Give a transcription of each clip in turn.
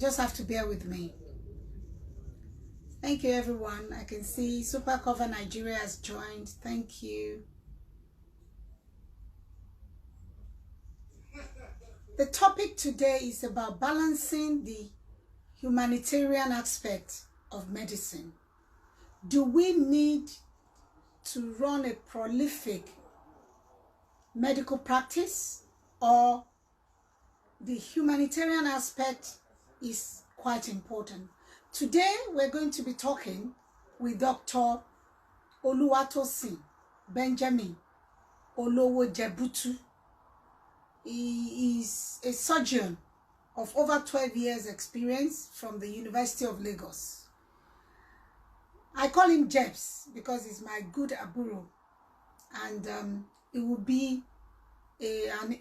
just have to bear with me. Thank you, everyone. I can see Super Cover Nigeria has joined. Thank you. The topic today is about balancing the humanitarian aspect of medicine. Do we need to run a prolific medical practice, or the humanitarian aspect is quite important? Today, we're going to be talking with Dr. Oluwatosin Benjamin Olowo-Jebutu. He is a surgeon of over 12 years experience from the University of Lagos. I call him Jebs because he's my good aburo, and it will be an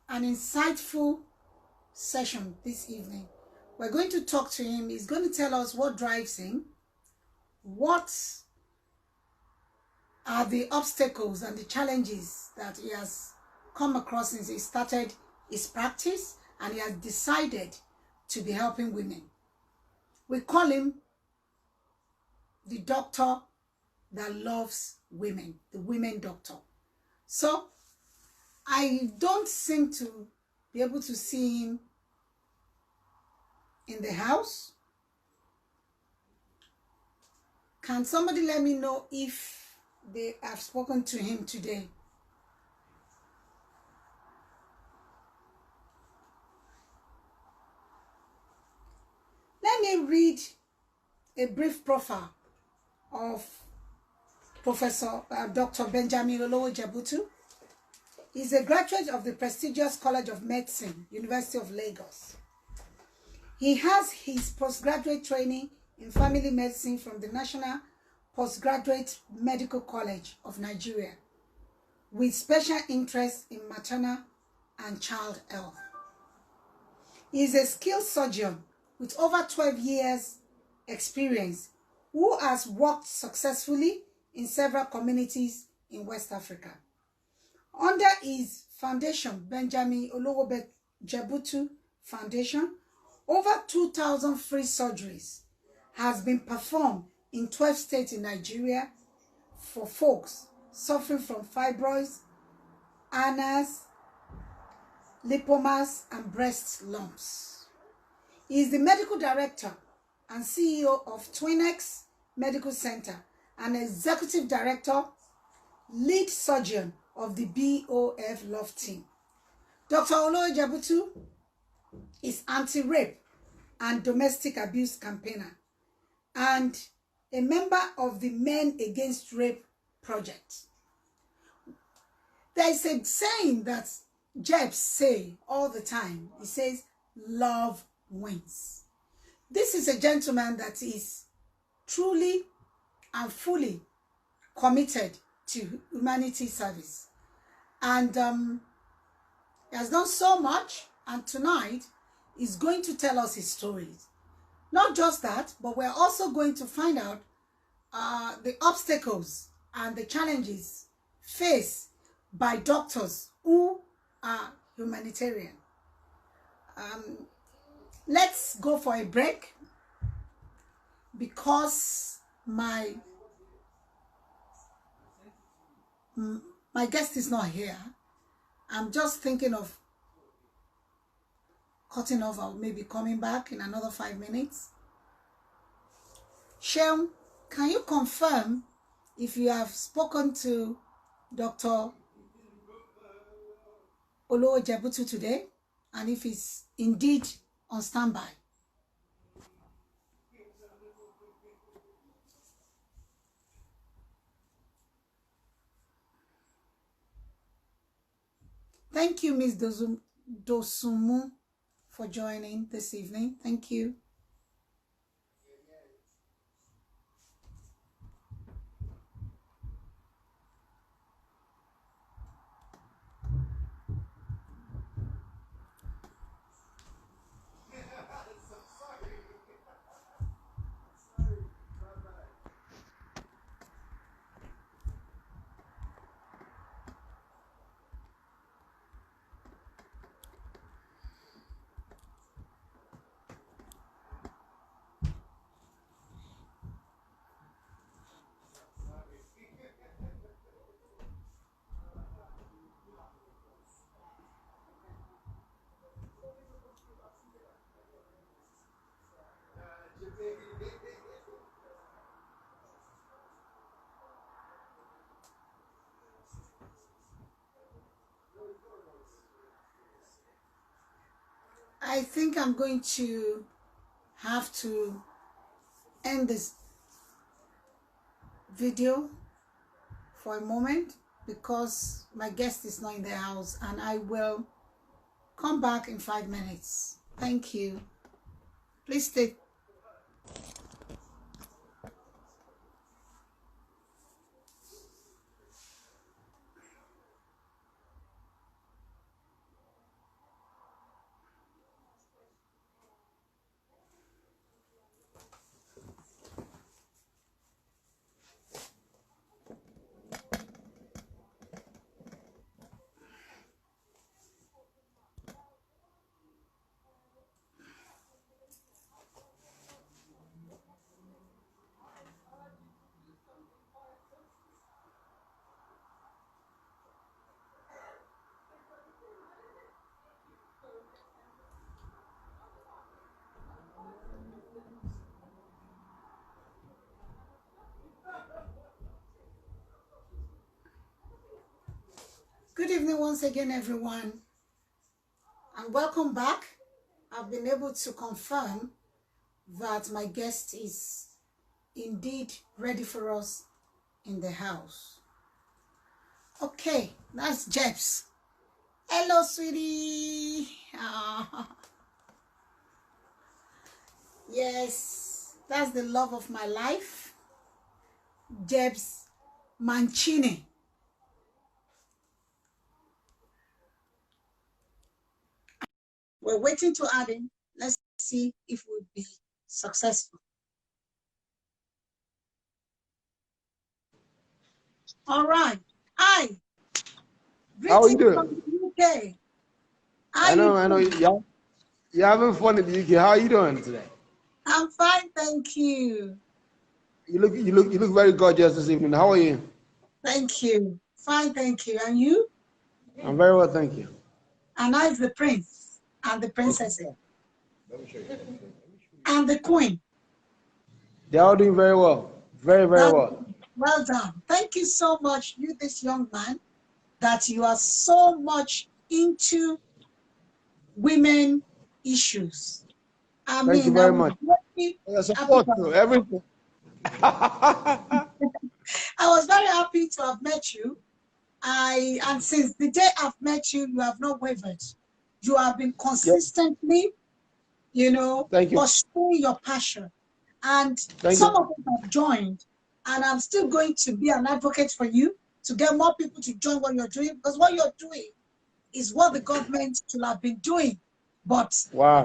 insightful session this evening. We're going to talk to him. He's going to tell us what drives him, what are the obstacles and the challenges that he has come across since he started his practice and he has decided to be helping women. We call him the doctor that loves women, the women doctor. So I don't seem to be able to see him in the house. Can somebody let me know if they have spoken to him today? Let me read a brief profile of Professor Dr. Benjamin Olowo-Jebutu. He's a graduate of the prestigious College of Medicine, University of Lagos. He has his postgraduate training in family medicine from the National Postgraduate Medical College of Nigeria, with special interest in maternal and child health. He is a skilled surgeon with over 12 years experience who has worked successfully in several communities in West Africa. Under his foundation, Benjamin Olowo-Jebutu Foundation, over 2,000 free surgeries has been performed in 12 states in Nigeria for folks suffering from fibroids, hernias, lipomas, and breast lumps. He is the medical director and CEO of Twinex Medical Center and executive director, lead surgeon of the BOF Love Team. Dr. Olowo-Jebutu is anti-rape and domestic abuse campaigner and a member of the Men Against Rape project. There is a saying that Jebs say all the time. He says, love wins. This is a gentleman that is truly and fully committed to humanity service. And he has done so much, and tonight is going to tell us his stories. Not just that, but we're also going to find out the obstacles and the challenges faced by doctors who are humanitarian. Let's go for a break because my guest is not here. I'm just thinking of cutting off or maybe coming back in another 5 minutes. Shem, can you confirm if you have spoken to Dr. Olowo-Jebutu today and if he's indeed on standby? Thank you, Ms. Dosumu, for joining this evening. Thank you. I think I'm going to have to end this video for a moment because my guest is not in the house, and I will come back in 5 minutes. Thank you. Please stay. Good evening once again, everyone, and welcome back. I've been able to confirm that my guest is indeed ready for us in the house. Okay, that's Jebs. Hello, sweetie. Yes, that's the love of my life, Jebs Mancini. We're waiting to add in. Let's see if we'll be successful. All right. Hi. How are you Greetings doing? from the UK. I know. You're having fun in the UK. How are you doing today? I'm fine, thank you. You look very gorgeous this evening. How are you? Thank you. Fine, thank you. And you? I'm very well, thank you. And I'm the prince and the princess and the queen. They're all doing very well. Very well. Well done. Thank you so much, you, this young man, that you are so much into women issues. Thank you very much. Support to everything. I was very happy to have met you. And since the day I've met you, you have not wavered. You have been consistently, pursuing your passion. And some of them have joined. And I'm still going to be an advocate for you to get more people to join what you're doing, because what you're doing is what the government should have been doing, but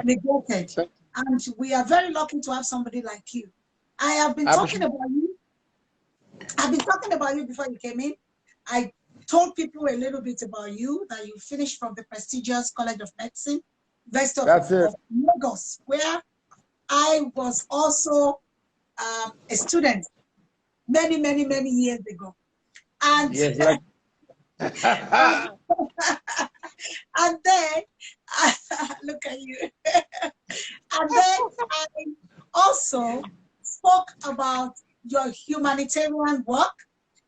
neglected. And we are very lucky to have somebody like you. I have been talking about you. I've been talking about you before you came in. I told people a little bit about you, that you finished from the prestigious College of Medicine, University of Lagos, where I was also a student many years ago. And, and then, look at you. And then I also spoke about your humanitarian work,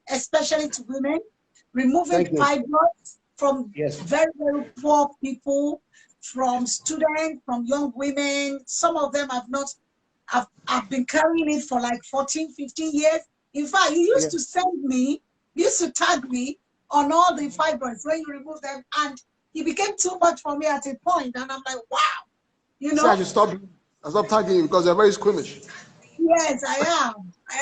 especially to women, removing fibroids from very poor people, from students, from young women. Some of them have been carrying it for like 14, 15 years. In fact, you used to send me, you used to tag me on all the fibroids when you remove them, and it became too much for me at a point, and I'm like, wow, So I should stop tagging you because they're very squeamish. Yes, I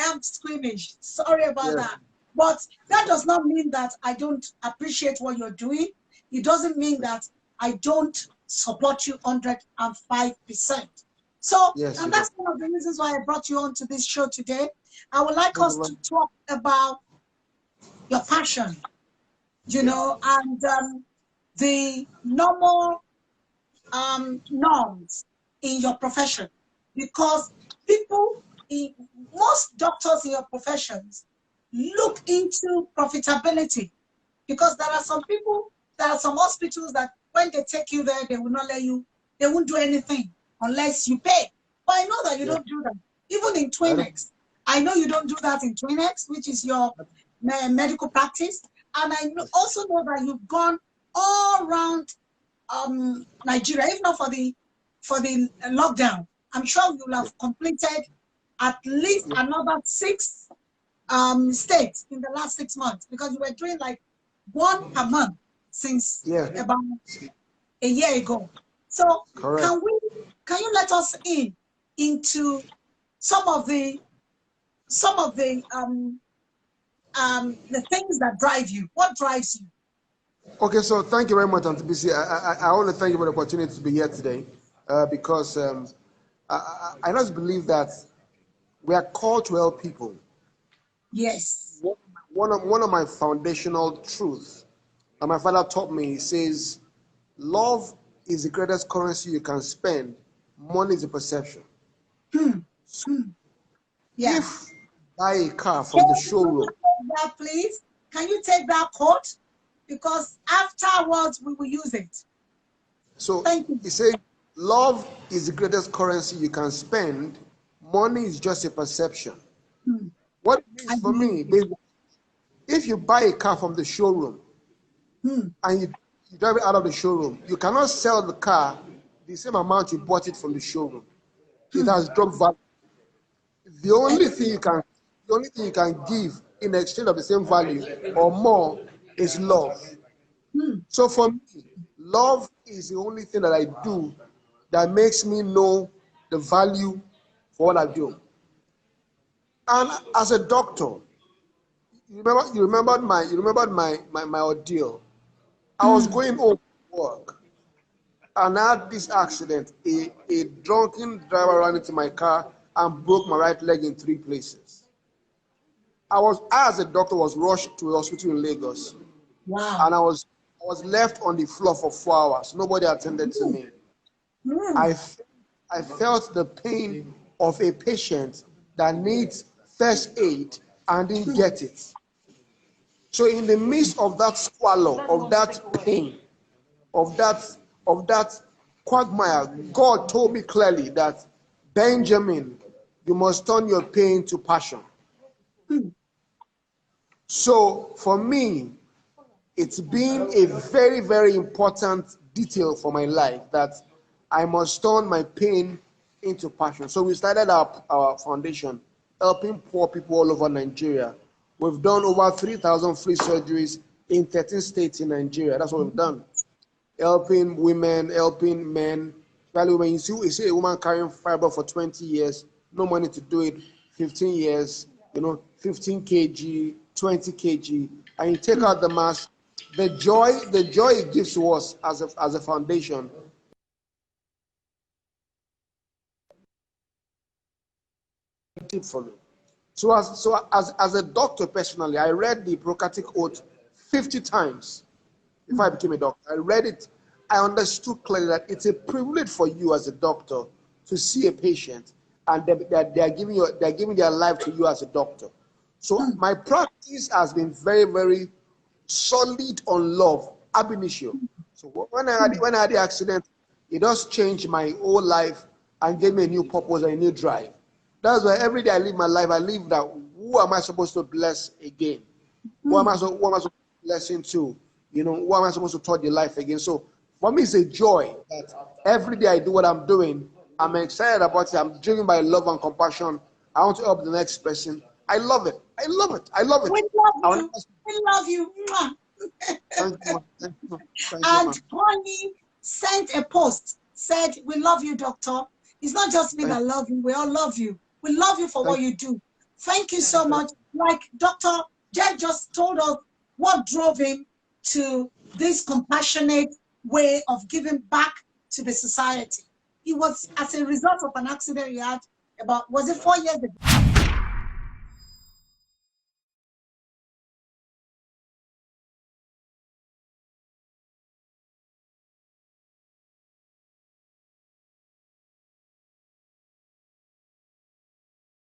am squeamish. Sorry about that. But that does not mean that I don't appreciate what you're doing. It doesn't mean that I don't support you 105%. So, and that's one of the reasons why I brought you on to this show today. I would like us to talk about your passion, and the normal norms in your profession, because most doctors in your professions look into profitability, because there are some hospitals that when they take you there, they will not let you, they won't do anything unless you pay. But I know that you don't do that. even in Twinex. I know you don't do that in Twinex, which is your medical practice. And I also know that you've gone all around Nigeria, if not for the lockdown. I'm sure you'll have completed at least another 6 states in the last 6 months, because you were doing like 1 per month since about a year ago. So can you let us into some of the things that drive you? What drives you? Okay, so thank you very much, Auntie BC. I want to thank you for the opportunity to be here today, because I just believe that we are called to help people. Yes. One of my foundational truths that my father taught me, he says, love is the greatest currency you can spend. Money is a perception. Yeah. If buy a car from the showroom. That, please. Can you take that quote? Because afterwards we will use it. So he said, love is the greatest currency you can spend. Money is just a perception. What it means for me, if you buy a car from the showroom and you drive it out of the showroom, you cannot sell the car the same amount you bought it from the showroom. It has dropped value. The only thing you can give in exchange of the same value or more is love. So for me, love is the only thing that I do that makes me know the value for what I do. And as a doctor, you remembered my ordeal. I was going home from work and I had this accident. A drunken driver ran into my car and broke my right leg in 3 places. I as a doctor, was rushed to a hospital in Lagos. Wow. And I was left on the floor for 4 hours. Nobody attended to me. I felt the pain of a patient that needs first aid and didn't get it. So in the midst of that squalor, of that pain, of that quagmire, God told me clearly that, Benjamin, you must turn your pain to passion. So for me, it's been a very, very important detail for my life that I must turn my pain into passion. So we started our foundation helping poor people all over Nigeria. We've done over 3,000 free surgeries in 13 states in Nigeria. That's what we've done. Helping women, helping men. Especially when you see a woman carrying fiber for 20 years, no money to do it, 15 years, 15 kg, 20 kg, and you take out the mass, the joy it gives to us as a foundation. For me. So as a doctor personally, I read the Hippocratic Oath 50 times before I became a doctor. I read it. I understood clearly that it's a privilege for you as a doctor to see a patient, and they are giving their life to you as a doctor. So my practice has been very, very solid on love, ab initio. So when I had the accident, it just changed my whole life and gave me a new purpose and a new drive. That's why every day I live my life, I live that, who am I supposed to bless again? Who am I supposed to bless into? Who am I supposed to touch your life again? So for me, it's a joy that every day I do what I'm doing. I'm excited about it. I'm driven by love and compassion. I want to help the next person. I love it. I love it. I love it. We love you. We love you. Thank you. Thank you. And Connie sent a post, said, we love you, doctor. It's not just me that love you. We all love you. We love you for what you do. Thank you so much. Like Dr. Jed just told us what drove him to this compassionate way of giving back to the society. It was as a result of an accident he had about, was it 4 years ago?